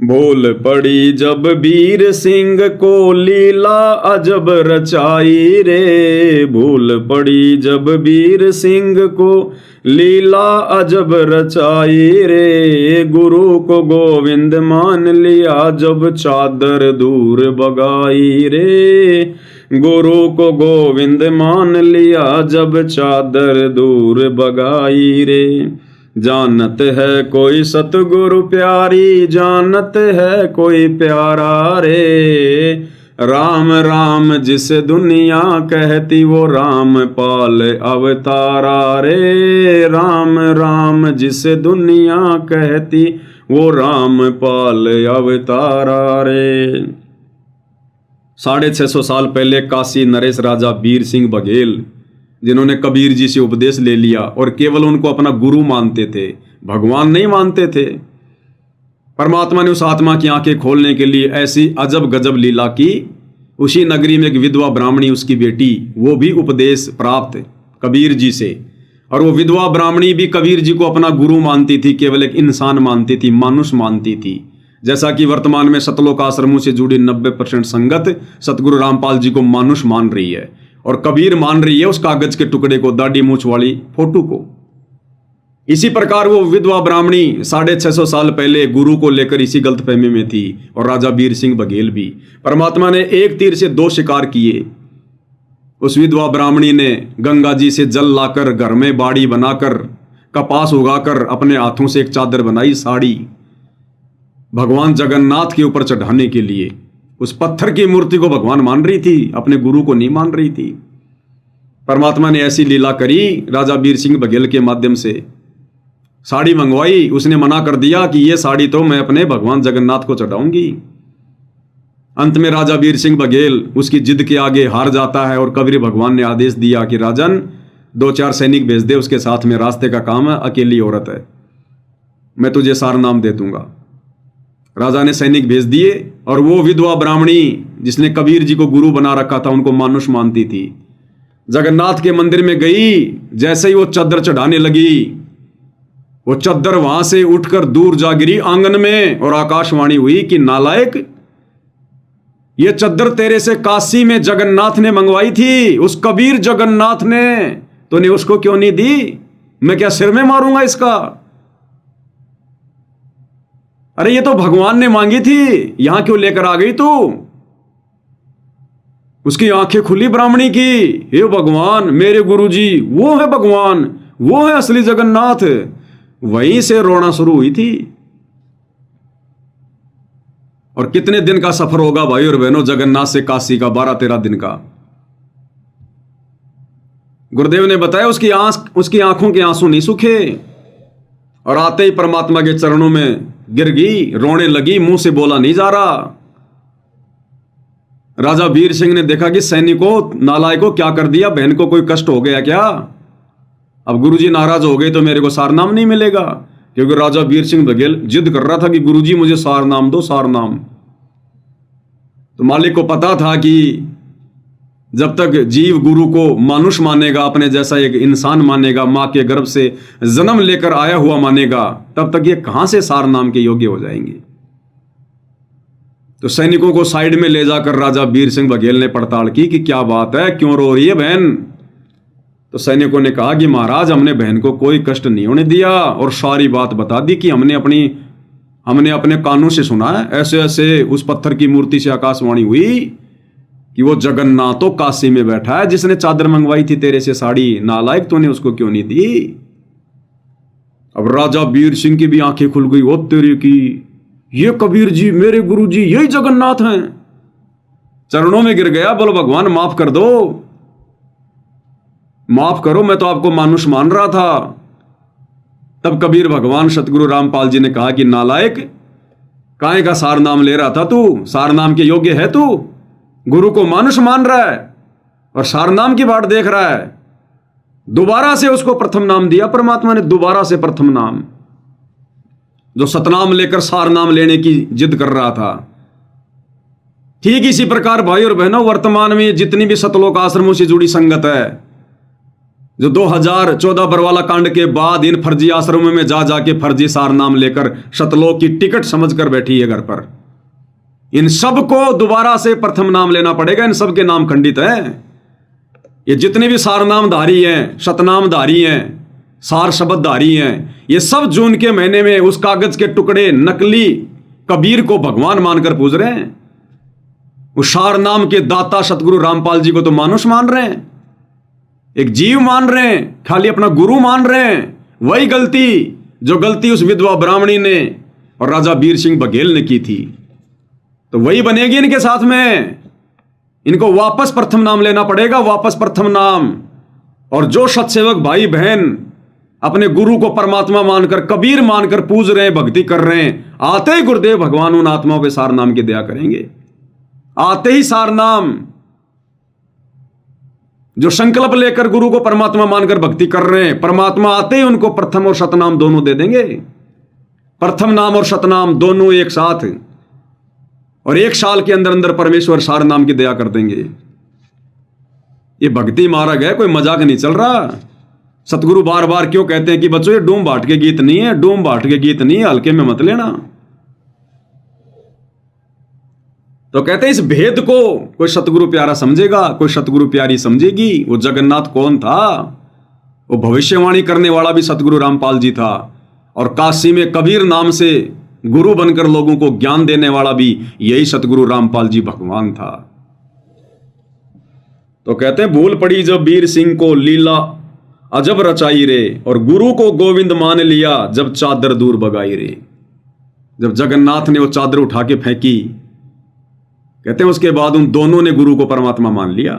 भूल पड़ी जब वीर सिंह को लीला अजब रचाई रे। भूल पड़ी जब वीर सिंह को लीला अजब रचाई रे। गुरु को गोविंद मान लिया जब चादर दूर बगाई रे। गुरु को गोविंद मान लिया जब चादर दूर बगाई रे। जानत है कोई सतगुरु प्यारी, जानत है कोई प्यारा रे। राम राम जिस दुनिया कहती वो राम पाल अवतारा रे। राम राम जिस दुनिया कहती वो राम पाल अवतारा रे। 650 साल पहले काशी नरेश राजा वीर सिंह बघेल, जिन्होंने कबीर जी से उपदेश ले लिया और केवल उनको अपना गुरु मानते थे, भगवान नहीं मानते थे। परमात्मा ने उस आत्मा की आंखें खोलने के लिए ऐसी अजब गजब लीला की। उसी नगरी में एक विधवा ब्राह्मणी, उसकी बेटी, वो भी उपदेश प्राप्त कबीर जी से। और वो विधवा ब्राह्मणी भी कबीर जी को अपना गुरु मानती थी, केवल एक इंसान मानती थी, मानुष मानती थी। जैसा कि वर्तमान में सतलोक आश्रमों से जुड़ी 90% संगत सतगुरु रामपाल जी को मानुष मान रही है और कबीर मान रही है उस कागज के टुकड़े को, दाढ़ी मूछ वाली फोटो को। इसी प्रकार वो विधवा ब्राह्मणी 650 साल पहले गुरु को लेकर इसी गलतफहमी में थी, और राजा वीर सिंह बघेल भी। परमात्मा ने एक तीर से दो शिकार किए। उस विधवा ब्राह्मणी ने गंगा जी से जल लाकर, घर में बाड़ी बनाकर, कपास उगाकर अपने हाथों से एक चादर बनाई, साड़ी, भगवान जगन्नाथ के ऊपर चढ़ाने के लिए। उस पत्थर की मूर्ति को भगवान मान रही थी, अपने गुरु को नहीं मान रही थी। परमात्मा ने ऐसी लीला करी राजा वीर सिंह बघेल के माध्यम से। साड़ी मंगवाई, उसने मना कर दिया कि ये साड़ी तो मैं अपने भगवान जगन्नाथ को चढ़ाऊंगी। अंत में राजा वीर सिंह बघेल उसकी जिद के आगे हार जाता है और कबीर भगवान ने आदेश दिया कि राजन 2-4 सैनिक भेज दे, उसके साथ में रास्ते का काम है, अकेली औरत है, मैं तुझे सार नाम दे दूंगा। राजा ने सैनिक भेज दिए और वो विधवा ब्राह्मणी जिसने कबीर जी को गुरु बना रखा था, उनको मानुष मानती थी, जगन्नाथ के मंदिर में गई। जैसे ही वो चद्दर चढ़ाने लगी, वो चद्दर वहां से उठकर दूर जा गिरी आंगन में, और आकाशवाणी हुई कि नालायक, ये चद्दर तेरे से काशी में जगन्नाथ ने मंगवाई थी, उस कबीर जगन्नाथ ने, तूने उसको क्यों नहीं दी? मैं क्या सिर में मारूंगा इसका? अरे ये तो भगवान ने मांगी थी, यहां क्यों लेकर आ गई तू? उसकी आंखें खुली ब्राह्मणी की, हे भगवान, मेरे गुरुजी वो है भगवान, वो है असली जगन्नाथ। वहीं से रोना शुरू हुई थी। और कितने दिन का सफर होगा भाई और बहनों, जगन्नाथ से काशी का 12-13 दिन का। गुरुदेव ने बताया उसकी आंखों के आंसू नहीं सूखे, और आते ही परमात्मा के चरणों में गिर गई, रोने लगी, मुंह से बोला नहीं जा रहा। राजा वीर सिंह ने देखा कि सैनिकों, नालायकों, क्या कर दिया, बहन को कोई कष्ट हो गया क्या? अब गुरुजी नाराज हो गए तो मेरे को सार नाम नहीं मिलेगा, क्योंकि राजा वीर सिंह बघेल जिद कर रहा था कि गुरुजी मुझे सार नाम दो, सार नाम। तो मालिक को पता था कि जब तक जीव गुरु को मानुष मानेगा, अपने जैसा एक इंसान मानेगा, मां के गर्भ से जन्म लेकर आया हुआ मानेगा, तब तक ये कहां से सार नाम के योग्य हो जाएंगे। तो सैनिकों को साइड में ले जाकर राजा वीर सिंह बघेल ने पड़ताल की कि क्या बात है, क्यों रो रही है बहन? तो सैनिकों ने कहा कि महाराज, हमने बहन को कोई कष्ट नहीं होने दिया, और सारी बात बता दी कि हमने अपने कानों से सुना है। ऐसे ऐसे उस पत्थर की मूर्ति से आकाशवाणी हुई कि वो जगन्नाथ तो काशी में बैठा है, जिसने चादर मंगवाई थी तेरे से साड़ी, नालायक, तूने उसको क्यों नहीं दी? अब राजा वीर सिंह की भी आंखें खुल गई, ओ तेरी की, ये कबीर जी, मेरे गुरु जी, यही जगन्नाथ हैं। चरणों में गिर गया, बोलो भगवान माफ कर दो, माफ करो, मैं तो आपको मानुष मान रहा था। तब कबीर भगवान सतगुरु रामपाल जी ने कहा कि नालायक, काहे का सार नाम ले रहा था तू? सार नाम के योग्य है तू? गुरु को मानुष मान रहा है और सार नाम की बाट देख रहा है। दोबारा से उसको प्रथम नाम दिया परमात्मा ने, दोबारा से प्रथम नाम, जो सतनाम लेकर सार नाम लेने की जिद कर रहा था। ठीक इसी प्रकार भाई और बहनों, वर्तमान में जितनी भी सतलोक आश्रमों से जुड़ी संगत है, जो 2014 बरवाला कांड के बाद इन फर्जी आश्रमों में जा जाके फर्जी सार नाम लेकर शतलोक की टिकट समझकर बैठी है घर पर, इन सबको दोबारा से प्रथम नाम लेना पड़ेगा। इन सब के नाम खंडित है। ये जितने भी सार नामधारी हैं, शतनामधारी हैं, सार शब्दधारी हैं, ये सब जून के महीने में उस कागज के टुकड़े नकली कबीर को भगवान मानकर पूज रहे हैं। उस सार नाम के दाता सतगुरु रामपाल जी को तो मानुष मान रहे हैं, एक जीव मान रहे हैं, खाली अपना गुरु मान रहे हैं। वही गलती जो गलती उस विधवा ब्राह्मणी ने और राजा बीर सिंह बघेल ने की थी, तो वही बनेगी इनके साथ में। इनको वापस प्रथम नाम लेना पड़ेगा, वापस प्रथम नाम। और जो सत्सेवक भाई बहन अपने गुरु को परमात्मा मानकर, कबीर मानकर पूज रहे हैं, भक्ति कर रहे हैं, आते ही गुरुदेव भगवान उन आत्माओं पे सार नाम की दया करेंगे। आते ही सार नाम, जो संकल्प लेकर गुरु को परमात्मा मानकर भक्ति कर रहे हैं, परमात्मा आते ही उनको प्रथम और शतनाम दोनों दे देंगे। प्रथम नाम और शतनाम दोनों एक साथ, और 1 साल के अंदर अंदर परमेश्वर सार नाम की दया कर देंगे। ये भक्ति मार्ग है, कोई मजाक नहीं चल रहा। सतगुरु बार बार क्यों कहते हैं कि बच्चों ये डूम भाट के गीत नहीं है, डूम भाट के गीत नहीं है, हल्के में मत लेना। तो कहते हैं इस भेद को कोई सतगुरु प्यारा समझेगा, कोई सतगुरु प्यारी समझेगी। वो जगन्नाथ कौन था? वो भविष्यवाणी करने वाला भी सतगुरु रामपाल जी था, और काशी में कबीर नाम से गुरु बनकर लोगों को ज्ञान देने वाला भी यही सतगुरु रामपाल जी भगवान था। तो कहते हैं भूल पड़ी जब बीर सिंह को लीला अजब रचाई रे, और गुरु को गोविंद मान लिया जब चादर दूर बगाई रे। जब जगन्नाथ ने वो चादर उठा के फेंकी, कहते हैं उसके बाद उन दोनों ने गुरु को परमात्मा मान लिया।